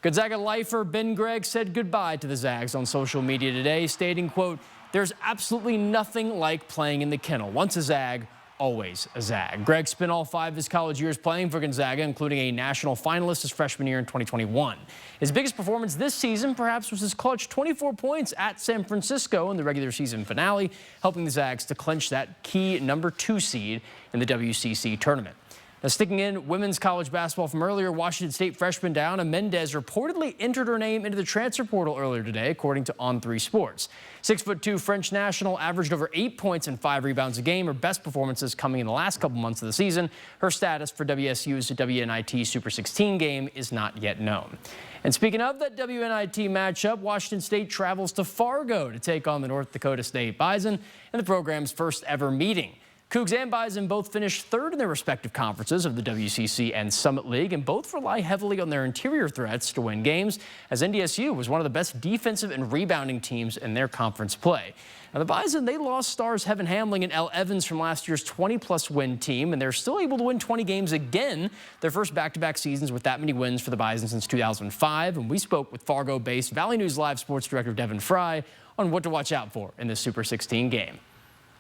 Gonzaga lifer Ben Gregg said goodbye to the Zags on social media today, stating, quote, "There's absolutely nothing like playing in the kennel. Once a Zag, always a Zag." Gregg spent all 5 of his college years playing for Gonzaga, including a national finalist his freshman year in 2021. His biggest performance this season perhaps was his clutch 24 points at San Francisco in the regular season finale, helping the Zags to clinch that key #2 seed in the WCC tournament. Now, sticking in women's college basketball from earlier, Washington State freshman Diana Mendez reportedly entered her name into the transfer portal earlier today, according to On3 Sports. 6'2" French national averaged over 8 points and 5 rebounds a game, her best performances coming in the last couple months of the season. Her status for WSU's WNIT Super 16 game is not yet known. And speaking of that WNIT matchup, Washington State travels to Fargo to take on the North Dakota State Bison in the program's first ever meeting. Cougs and Bison both finished third in their respective conferences of the WCC and Summit League, and both rely heavily on their interior threats to win games, as NDSU was one of the best defensive and rebounding teams in their conference play. Now, the Bison, they lost stars Heaven Hamling and Elle Evans from last year's 20-plus win team, and they're still able to win 20 games again, their first back-to-back seasons with that many wins for the Bison since 2005. And we spoke with Fargo-based Valley News Live sports director Devin Fry on what to watch out for in this Super 16 game.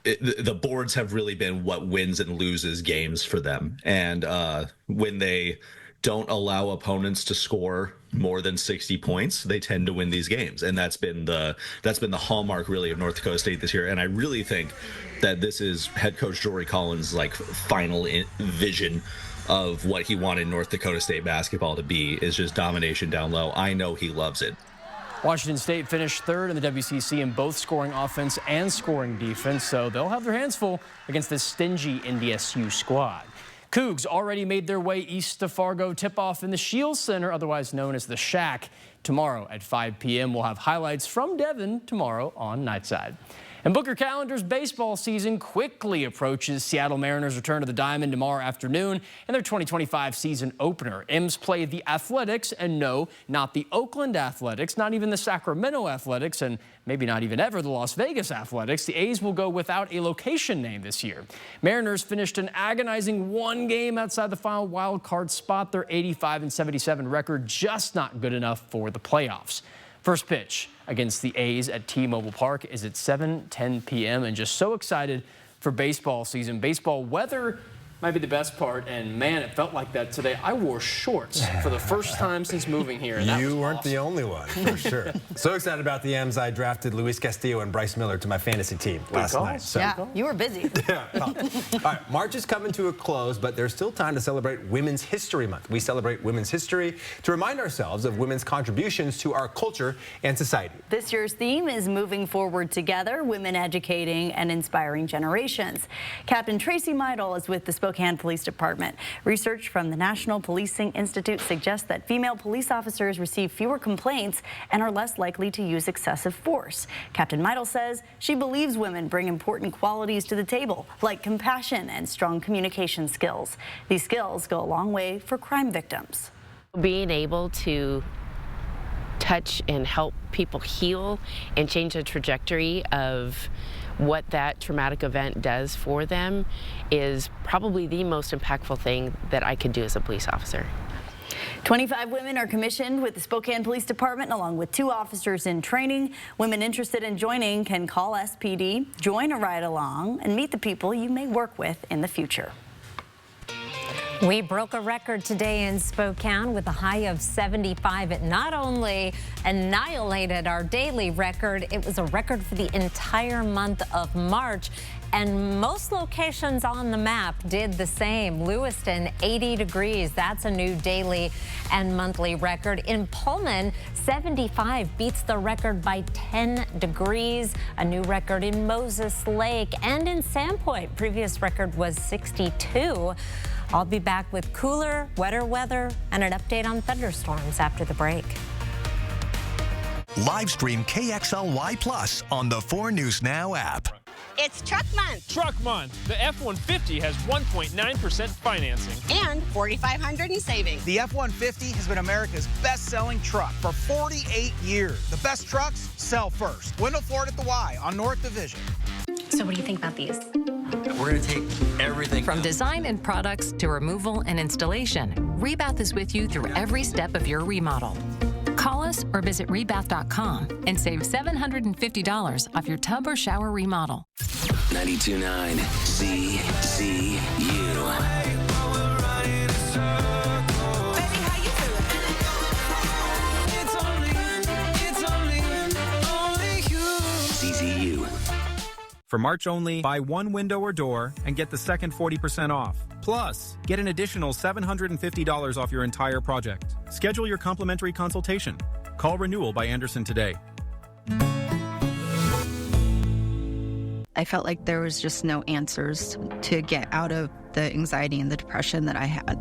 The boards have really been what wins and loses games for them. And when they don't allow opponents to score more than 60 points, they tend to win these games. And that's been the hallmark really of North Dakota State this year. And I really think that this is head coach Jory Collins' final vision of what he wanted North Dakota State basketball to be, is just domination down low. I know he loves it. Washington State finished third in the WCC in both scoring offense and scoring defense, so they'll have their hands full against this stingy NDSU squad. Cougs already made their way east to Fargo. Tip-off in the Shields Center, otherwise known as the Shack, tomorrow at 5 p.m. We'll have highlights from Devin tomorrow on Nightside. And book your calendars, baseball season quickly approaches. Seattle Mariners return to the Diamond tomorrow afternoon in their 2025 season opener. M's play the Athletics, and no, not the Oakland Athletics, not even the Sacramento Athletics, and maybe not even ever the Las Vegas Athletics. The A's will go without a location name this year. Mariners finished an agonizing one game outside the final wild card spot. Their 85-77 record just not good enough for the playoffs. First pitch against the A's at T-Mobile Park is at 7:10 p.m. and just so excited for baseball season. Baseball weather might be the best part, and man, it felt like that today. I wore shorts for the first time since moving here. You weren't the only one, for sure. So excited about the M's. I drafted Luis Castillo and Bryce Miller to my fantasy team last night. So. Yeah, you were busy. Yeah. All right, March is coming to a close, but there's still time to celebrate Women's History Month. We celebrate women's history to remind ourselves of women's contributions to our culture and society. This year's theme is Moving Forward Together, Women Educating and Inspiring Generations. Captain Tracy Meidel is with the Spokane Police Department. Research from the National Policing Institute suggests that female police officers receive fewer complaints and are less likely to use excessive force. Captain Meidel says she believes women bring important qualities to the table, like compassion and strong communication skills. These skills go a long way for crime victims. Being able to touch and help people heal and change the trajectory of what that traumatic event does for them is probably the most impactful thing that I could do as a police officer. 25 women are commissioned with the Spokane Police Department, along with 2 officers in training. Women interested in joining can call SPD, join a ride-along, and meet the people you may work with in the future. We broke a record today in Spokane with a high of 75. It not only annihilated our daily record, it was a record for the entire month of March. And most locations on the map did the same. Lewiston, 80 degrees. That's a new daily and monthly record. In Pullman, 75 beats the record by 10 degrees. A new record in Moses Lake and in Sandpoint. Previous record was 62. I'll be back with cooler, wetter weather and an update on thunderstorms after the break. Live stream KXLY Plus on the 4 News Now app. It's Truck Month. Truck Month. The F-150 has 1.9% financing. And $4,500 in savings. The F-150 has been America's best-selling truck for 48 years. The best trucks sell first. Wendell Ford at the Y on North Division. So what do you think about these? We're going to take everything. From design and products to removal and installation, Rebath is with you through every step of your remodel. Call us or visit rebath.com and save $750 off your tub or shower remodel. 92.9 CCU. For March only, buy one window or door and get the second 40% off. Plus, get an additional $750 off your entire project. Schedule your complimentary consultation. Call Renewal by Andersen today. I felt like there was just no answers to get out of the anxiety and the depression that I had.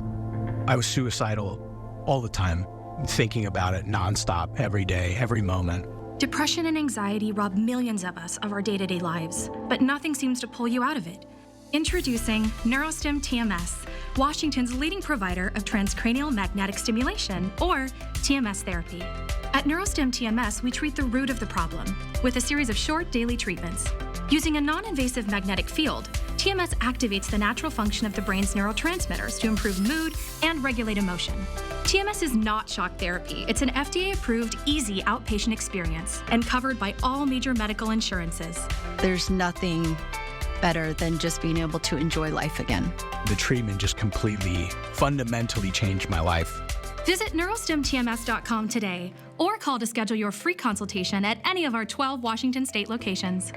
I was suicidal all the time, thinking about it nonstop, every day, every moment. Depression and anxiety rob millions of us of our day-to-day lives, but nothing seems to pull you out of it. Introducing NeuroStim TMS, Washington's leading provider of transcranial magnetic stimulation, or TMS therapy. At NeuroStim TMS, we treat the root of the problem with a series of short daily treatments. Using a non-invasive magnetic field, TMS activates the natural function of the brain's neurotransmitters to improve mood and regulate emotion. TMS is not shock therapy. It's an FDA-approved, easy outpatient experience and covered by all major medical insurances. There's nothing better than just being able to enjoy life again. The treatment just completely, fundamentally changed my life. Visit neurostimtms.com today or call to schedule your free consultation at any of our 12 Washington state locations.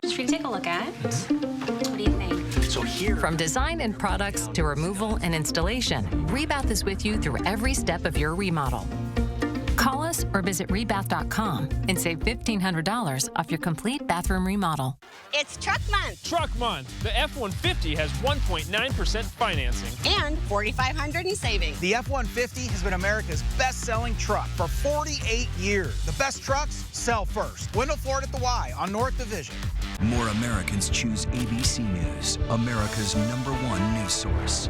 Should we take a look at? What do you think? So here, From design and products to removal and installation, Rebath is with you through every step of your remodel. Call us or visit rebath.com and save $1,500 off your complete bathroom remodel. It's Truck Month Truck Month. The F-150 has 1.9% financing. and $4,500 in savings. The F-150 has been America's best-selling truck for 48 years. The best trucks sell first. Window Ford at the Y on North Division. More Americans choose ABC News, America's #1 news source.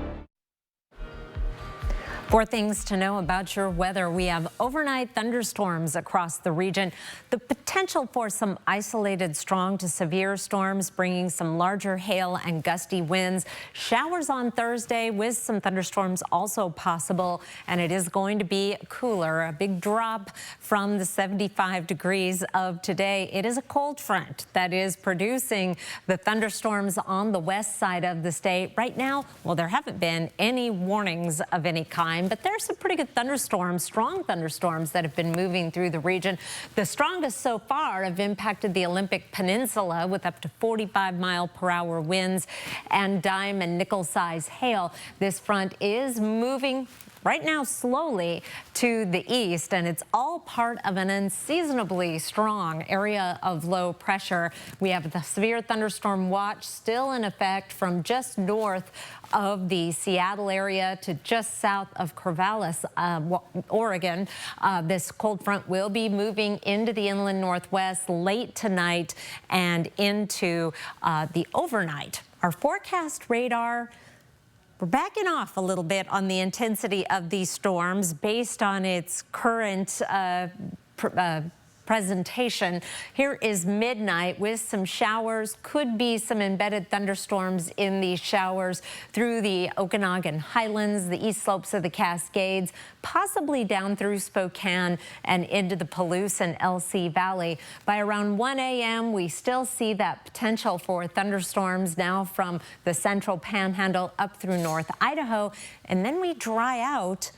For things to know about your weather, we have overnight thunderstorms across the region. The potential for some isolated strong to severe storms, bringing some larger hail and gusty winds. Showers on Thursday with some thunderstorms also possible, and it is going to be cooler. A big drop from the 75 degrees of today. It is a cold front that is producing the thunderstorms on the west side of the state. Right now, well, there haven't been any warnings of any kind, but there's some pretty good thunderstorms, strong thunderstorms that have been moving through the region. The strongest so far have impacted the Olympic Peninsula with up to 45-mile-per-hour winds and dime and nickel-size hail. This front is moving right now slowly to the east, and it's all part of an unseasonably strong area of low pressure. We have the severe thunderstorm watch still in effect from just north of the Seattle area to just south of Corvallis, Oregon. This cold front will be moving into the inland northwest late tonight and into the overnight. Our forecast radar, we're backing off a little bit on the intensity of these storms based on its current presentation. Here is midnight with some showers. Could be some embedded thunderstorms in these showers through the Okanagan Highlands, the east slopes of the Cascades, possibly down through Spokane and into the Palouse and LC Valley. By around 1 a.m., we still see that potential for thunderstorms now from the central panhandle up through North Idaho. And then we dry out.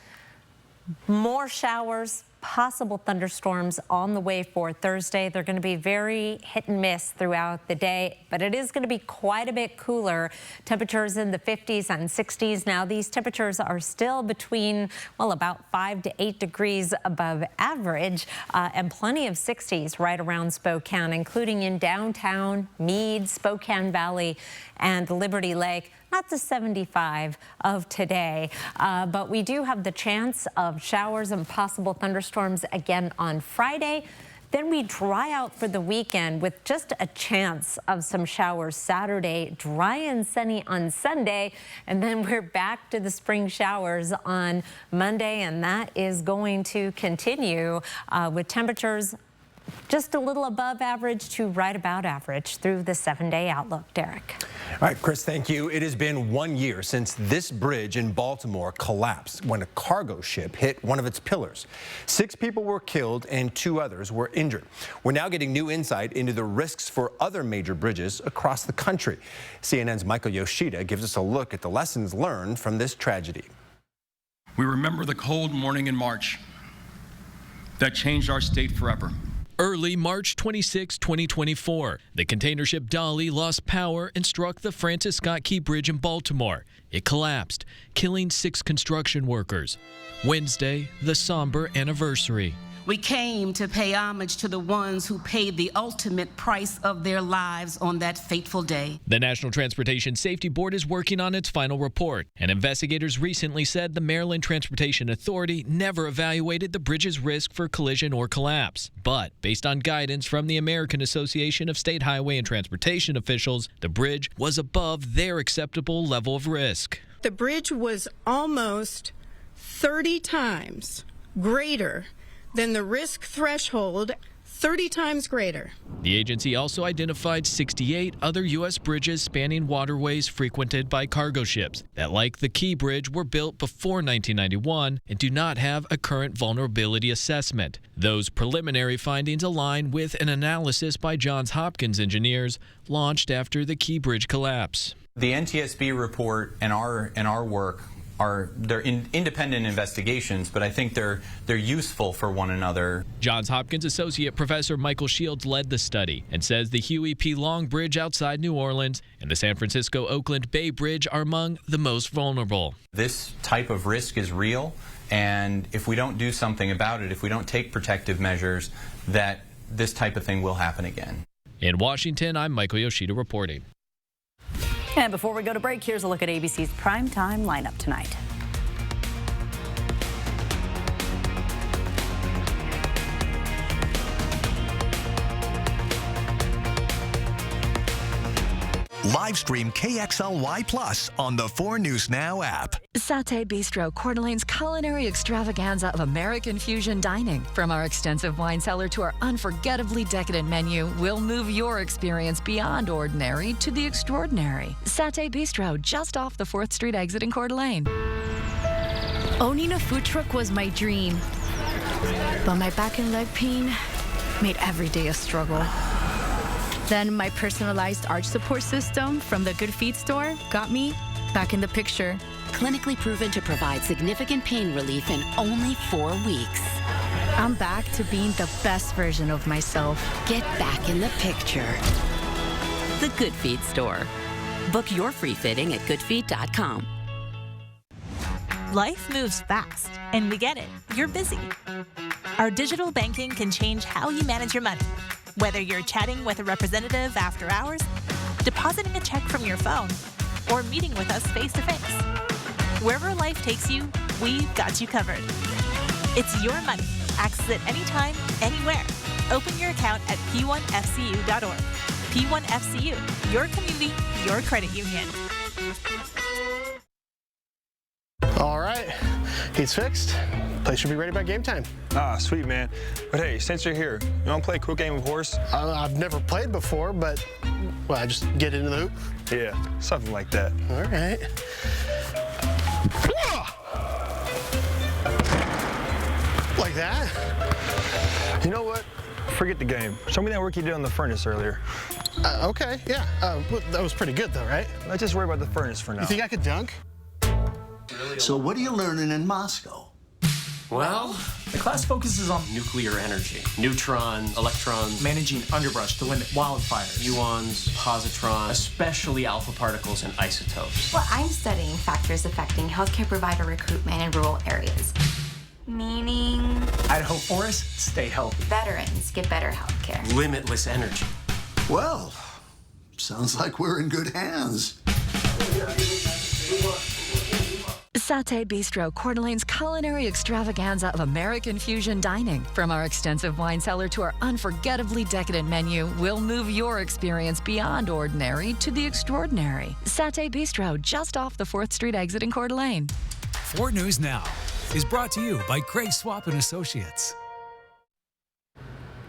More showers, possible thunderstorms on the way for Thursday. They're going to be very hit and miss throughout the day, but it is going to be quite a bit cooler. Temperatures in the 50s and 60s. Now, these temperatures are still between, well, about 5 to 8 degrees above average, and plenty of 60s right around Spokane, including in downtown, Meade, Spokane Valley, and Liberty Lake. Not the 75 of today, but we do have the chance of showers and possible thunderstorms again on Friday. Then we dry out for the weekend with just a chance of some showers Saturday, dry and sunny on Sunday, and then we're back to the spring showers on Monday, and that is going to continue with temperatures just a little above average to right about average through the 7-day outlook. Derek. All right, Chris, thank you. It has been 1 year since this bridge in Baltimore collapsed when a cargo ship hit one of its pillars. 6 people were killed and 2 others were injured. We're now getting new insight into the risks for other major bridges across the country. CNN's Michael Yoshida gives us a look at the lessons learned from this tragedy. We remember the cold morning in March that changed our state forever. Early March 26, 2024, the container ship Dolly lost power and struck the Francis Scott Key Bridge in Baltimore. It collapsed, killing 6 construction workers. Wednesday, the somber anniversary. We came to pay homage to the ones who paid the ultimate price of their lives on that fateful day. The National Transportation Safety Board is working on its final report, and investigators recently said the Maryland Transportation Authority never evaluated the bridge's risk for collision or collapse. But based on guidance from the American Association of State Highway and Transportation Officials, the bridge was above their acceptable level of risk. The bridge was almost 30 times greater than the risk threshold, 30 times greater. The agency also identified 68 other U.S. bridges spanning waterways frequented by cargo ships that, like the Key Bridge, were built before 1991 and do not have a current vulnerability assessment. Those preliminary findings align with an analysis by Johns Hopkins engineers launched after the Key Bridge collapse. The NTSB report and our work they're independent investigations, but I think they're useful for one another. Johns Hopkins Associate Professor Michael Shields led the study and says the Huey P. Long Bridge outside New Orleans and the San Francisco-Oakland Bay Bridge are among the most vulnerable. This type of risk is real, and if we don't do something about it, if we don't take protective measures, that this type of thing will happen again. In Washington, I'm Michael Yoshida reporting. And before we go to break, here's a look at ABC's primetime lineup tonight. Live stream KXLY Plus on the 4 News Now app. Satay Bistro, Coeur d'Alene's culinary extravaganza of American fusion dining. From our extensive wine cellar to our unforgettably decadent menu, we'll move your experience beyond ordinary to the extraordinary. Satay Bistro, just off the 4th Street exit in Coeur d'Alene. Owning a food truck was my dream, but my back and leg pain made every day a struggle. Then my personalized arch support system from the Good Feet store got me back in the picture. Clinically proven to provide significant pain relief in only 4 weeks. I'm back to being the best version of myself. Get back in the picture. The Good Feet store. Book your free fitting at goodfeet.com. Life moves fast, and we get it. You're busy. Our digital banking can change how you manage your money. Whether you're chatting with a representative after hours, depositing a check from your phone, or meeting with us face-to-face. Wherever life takes you, we've got you covered. It's your money. Access it anytime, anywhere. Open your account at p1fcu.org. P1FCU, your community, your credit union. All right, he's fixed. Place should be ready by game time. Ah, sweet, man. But hey, since you're here, you want to play a quick game of horse? I've never played before, but, well, I just get into the hoop? Yeah, something like that. All right. Like that? You know what? Forget the game. Show me that work you did on the furnace earlier. Okay, yeah. That was pretty good, though, right? Let's just worry about the furnace for now. You think I could dunk? So what are you learning in Moscow? Well, the class focuses on nuclear energy, neutrons, electrons, managing underbrush to limit wildfires, muons, positrons, especially alpha particles and isotopes. Well, I'm studying factors affecting healthcare provider recruitment in rural areas. Meaning? Idaho forests stay healthy. Veterans get better healthcare. Limitless energy. Well, sounds like we're in good hands. Satay Bistro, Coeur d'Alene's culinary extravaganza of American fusion dining. From our extensive wine cellar to our unforgettably decadent menu, we'll move your experience beyond ordinary to the extraordinary. Satay Bistro, just off the 4th Street exit in Coeur d'Alene. 4 News Now is brought to you by Craig Swap and Associates.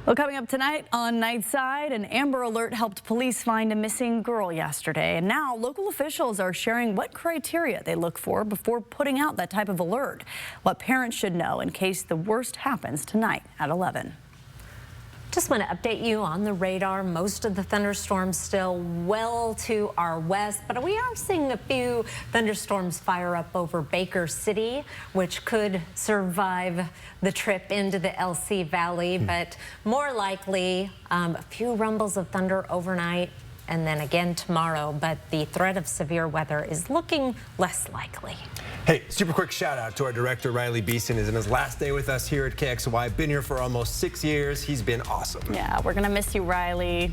Well, coming up tonight on Nightside, an Amber Alert helped police find a missing girl yesterday. And now local officials are sharing what criteria they look for before putting out that type of alert. What parents should know in case the worst happens tonight at 11. Just want to update you on the radar. Most of the thunderstorms still well to our west, but we are seeing a few thunderstorms fire up over Baker City, which could survive the trip into the LC Valley, but more likely a few rumbles of thunder overnight and then again tomorrow, but the threat of severe weather is looking less likely. Hey, super quick shout out to our director, Riley Beeson, is in his last day with us here at KXLY. Been here for almost 6 years. He's been awesome. Yeah, we're going to miss you, Riley.